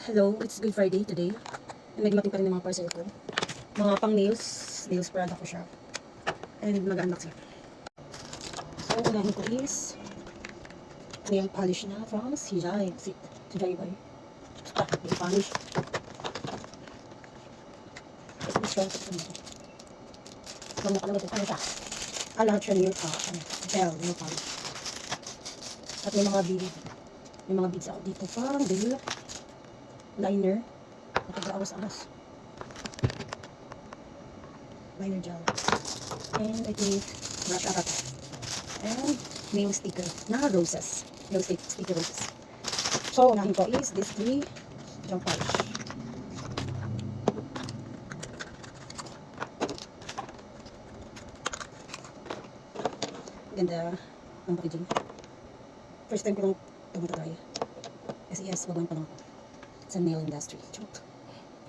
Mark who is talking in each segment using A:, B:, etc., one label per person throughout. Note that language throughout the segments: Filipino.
A: Hello, it's Good Friday today. And may dumating pa rin ng mga parcel ko. Mga pang nails product ko siya. And mag-unbox siya. So, unahin ko is nail polish na from Sijay. Sijay ba eh? Nail polish. Ito is from Sijay. Huwag mo kalagay ito. Ano siya? Lahat siya nail polish. At may mga bead. May mga beads ako dito pang nail liner. Napag-awas-awas. Liner gel. And I think brush up. And nail sticker na roses. Nail sticker roses. So, unahin ko is this 3 gel polish. Ganda ang packaging. First time ko lang tumatry. Kasi yes, baguhan pa lang ako sa nail industry.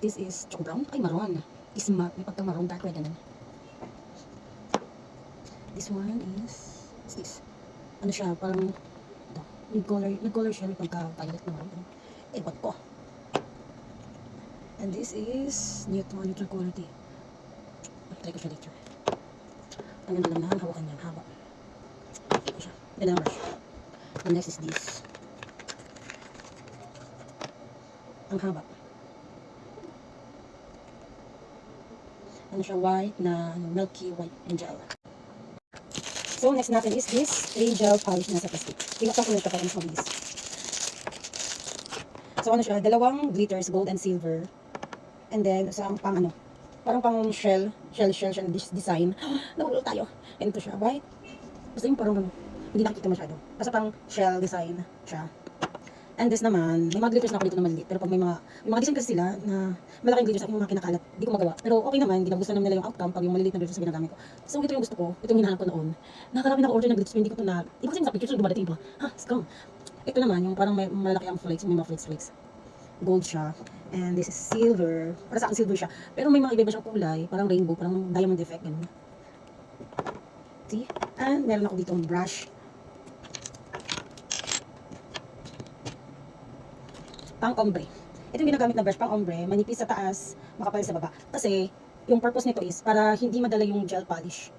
A: This is choco brown. Ay, maroon. Is matte. May pagka-maroon dark red ganun. This one is, what's this? Ano siya, parang ito, mid-color siya, may pagka-violet na maroon. Ewan ko. And this is neutral quality. Try ko siya later. Ang ganda lang na, hawakan niya, haba. Ito siya. Ganda na brush. And next is this. Ang haba. Ano siya, white na, milky white and gel. So, next natin is this 3 gel polish na sa plastic. Pinaksan ko na ito para mas mabilis. So, ano siya, dalawang glitters, gold and silver. And then, sa pang ano, parang pang shell design. Nahulog tayo. And ito siya, white. Basta yung parang ano, hindi nakikita masyado. Basta pang shell design siya. And this naman, may mga glitters na ako dito na maliit. Pero pag may mga design kasi sila na malaking glitters yung mga kinakalat, di ko magawa. Pero okay naman, hindi na gusto naman nila yung outcome pag yung maliliit na glitters na ginagamit ko. So ito yung gusto ko, ito yung hinahanap ko noon. Nakarami na ako-order ng glitters, hindi ko ito na, iba kasi sa pictures na dumadating iba. Ha, scam. Ito naman, yung parang may malaki ang flakes, may mga flakes. Gold siya. And this is silver. Para sa akin silver siya. Pero may mga iba siyang kulay, parang rainbow, parang diamond effect. Ganun. See? And meron ako dito ang brush. Pang ombre. Ito yung ginagamit na brush pang ombre, manipis sa taas, makapal sa baba. Kasi, yung purpose nito is para hindi madala yung gel polish.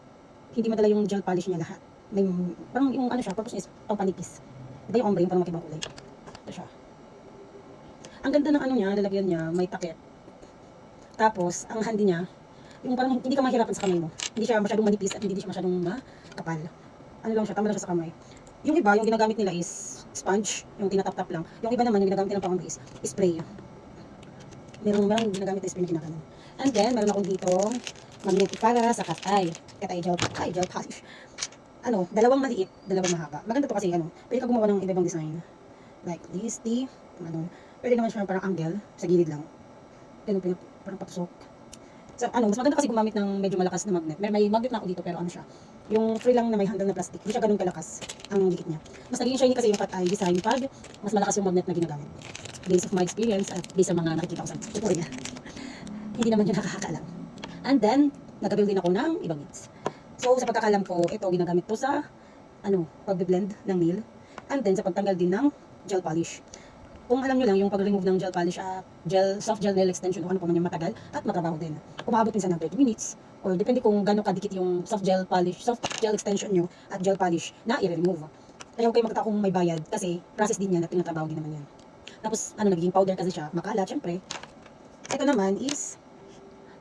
A: Hindi madala yung gel polish niya lahat. May, parang yung ano siya, purpose niya is pang panipis. Ito yung ombre, yung parang makibang kulay. Ito siya. Ang ganda ng ano niya, lalagyan niya, may takip. Tapos, ang handi niya, yung parang hindi ka mahirapan sa kamay mo. Hindi siya masyadong manipis at hindi siya masyadong makapal. Ano lang siya, tama lang siya sa kamay. Yung iba, yung ginagamit nila is sponge, yung tinatap-tap lang. Yung iba naman, yung ginagamit nilang pang-ombre is spray. Meron ginagamit na spray na ginagawa. And then, meron akong dito, magnet para sa katay. Katay gel polish. Ano, dalawang maliit, dalawang mahaba. Maganda to kasi, ano, pwede ka gumawa ng iba-ibang design. Like this, ano. Pwede naman siya parang angle, sa gilid lang. Ganun, parang patusok. So, ano, mas maganda kasi gumamit ng medyo malakas na magnet. May magnet na ako dito, pero ano siya, yung free lang na may handle na plastic, hindi siya ganun kalakas ang dikit niya. Mas naging shiny kasi yung cut eye design pag mas malakas yung magnet na ginagamit. Based of my experience at based sa mga nakikita ko sa tutorial. Hindi naman yun nakakaalam. And then, nag-build din ako ng ibang bits. So, sa pagkakalam ko, ito ginagamit to sa ano, pag-blend ng nail. And then, sa pagtanggal din ng gel polish. Kung alam nyo lang, yung pag-remove ng gel polish at soft gel nail extension o ano pa man yung matagal at matrabaho din. Umaabot minsan ng 30 minutes or depende kung gano'ng kadikit yung soft gel extension nyo at gel polish na i-remove. Kaya huwag kayo magtaka kung may bayad kasi process din yan at tinatrabaho din naman yan. Tapos, ano, naging powder kasi siya, makalat, syempre. Ito naman is,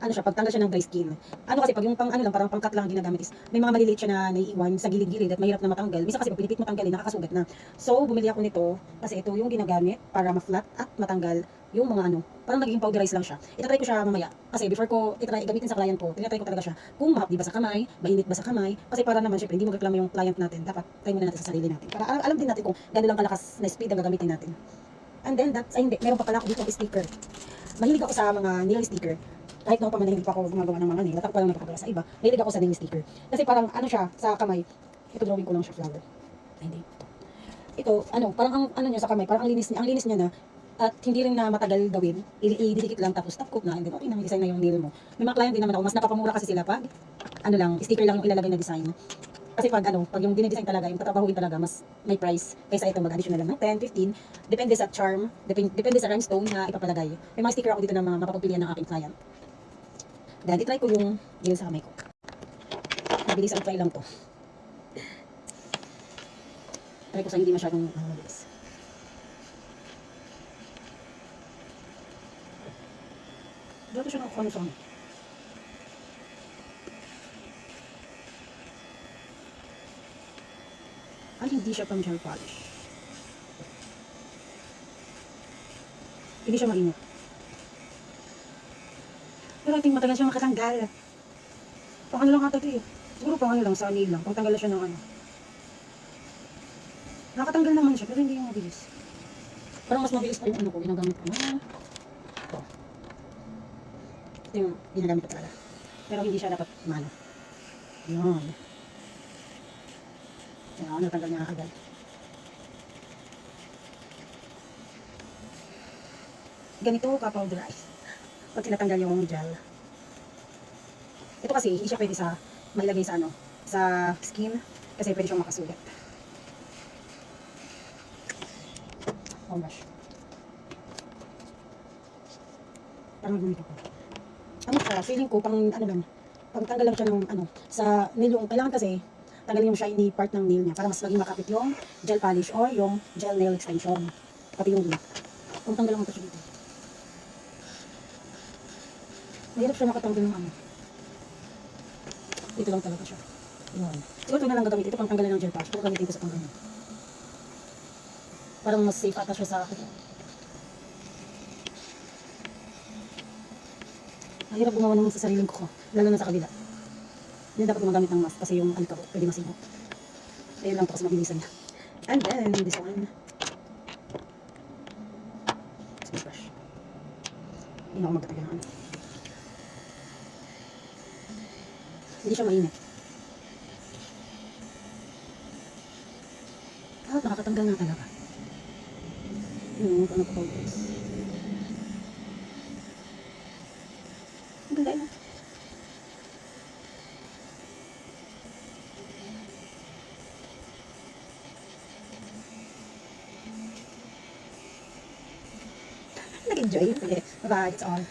A: ano siya, pagtanggal siya ng dry skin. Ano kasi, pag yung pang, ano lang, parang pang-cut lang ginagamit is, may mga maliliit siya na naiiwan sa gilid-gilid at mahirap na matanggal. Minsan kasi, pag pinipit mo tanggalin, nakakasugat na. So, bumili ako nito, kasi ito yung ginagamit para ma-flat at matanggal yung mga ano, parang naging powderize lang siya. Itatry ko siya mamaya. Kasi before ko gamitin sa client ko, tinatry ko talaga siya kung mahapdi ba sa kamay, mainit ba sa kamay. Kasi para naman, syempre, hindi mo reklamo yung client natin. Dapat, try muna natin sa sarili natin. Para alam din natin kung gano'n lang kalakas na speed ang gagamitin natin. And then, hindi. Meron pa pala ako dito ang sticker. Mahilig ako sa mga nail sticker. Kahit noong pa man hindi pa ako gumagawa ng mga nail, at ako palang nakapagawa sa iba, mahilig ako sa nail sticker. Kasi parang, ano siya, sa kamay, ito drawing ko lang siya, flower. Ay, hindi. Ito, ano, parang ang, ano niya sa kamay, parang ang linis niya na, at hindi rin na matagal gawin, ididikit lang tapos top coat na, and then okay na, may design na yung nail mo. May mga client din naman ako, mas napapamura kasi sila pag, ano lang, sticker lang yung ilalagay na design. Kasi pag yung dinidesign talaga, yung tatrabahuin talaga, mas may price. Kaysa ito, mag-additional lang ng 10, 15. Depende sa charm, depende sa rhinestone na ipapalagay. May mga sticker ako dito na mga mapapagpilian ng aking client. Dahil itry ko yung gel sa kamay ko. Mabilis ang try lang to. Try ko sa hindi masyadong mabilis. Dito siya nakukuha ng song. Ay, hindi siya pang gel polish. Hindi siya mainit. Pero I think matagal siya makatanggal. Pang ano lang ata ito eh. Siguro pang ano lang, sa nail lang. Pang tanggal siya ng ano. Nakatanggal naman siya, pero hindi yung mabilis. Parang mas mabilis pa yung ano ko, ginagamit ko. Ito. Ito yung ginagamit ko talaga. Pero hindi siya dapat mano. Yun. Yan, natanggal niya agad. Ganito ka-powderize. Pag tinatanggal yung gel. Ito kasi, hindi siya pwede sa mailagay sa ano, sa skin. Kasi pwede siyang makasugat. Oh gosh. Parang ganito ko. Ano siya, feeling ko pang ano lang, pang tanggal lang siya ng ano, sa nail yung, kailangan kasi tanggalin yung shiny part ng nail niya para mas maging makapit yung gel polish or yung gel nail extension. Pati yung glue. Pang tanggal lang ito siya dito. Mahirap siya makatanggal ng ano. Dito lang talaga siya. Yun. Siguro ito na lang gagamitin. Ito pang tanggalan ng gel polish. Ito gamitin ko sa pangganyan. Parang mas safe ata siya sa akin. Mahirap gumawa naman sa sariling ko. Lalo na sa kabila. Hindi dapat gumagamit ng mask kasi yung alikabok pwede masibok. Ayun lang to kasi mabilisan niya. And then, this one. Let's brush. Hindi na ako magtatagal ng ano. Hindi siya mainit. Ah, nakakatanggal na talaga. Ano pa guys. Ang ganda yun. Nag-enjoy. Bye-bye. It's all.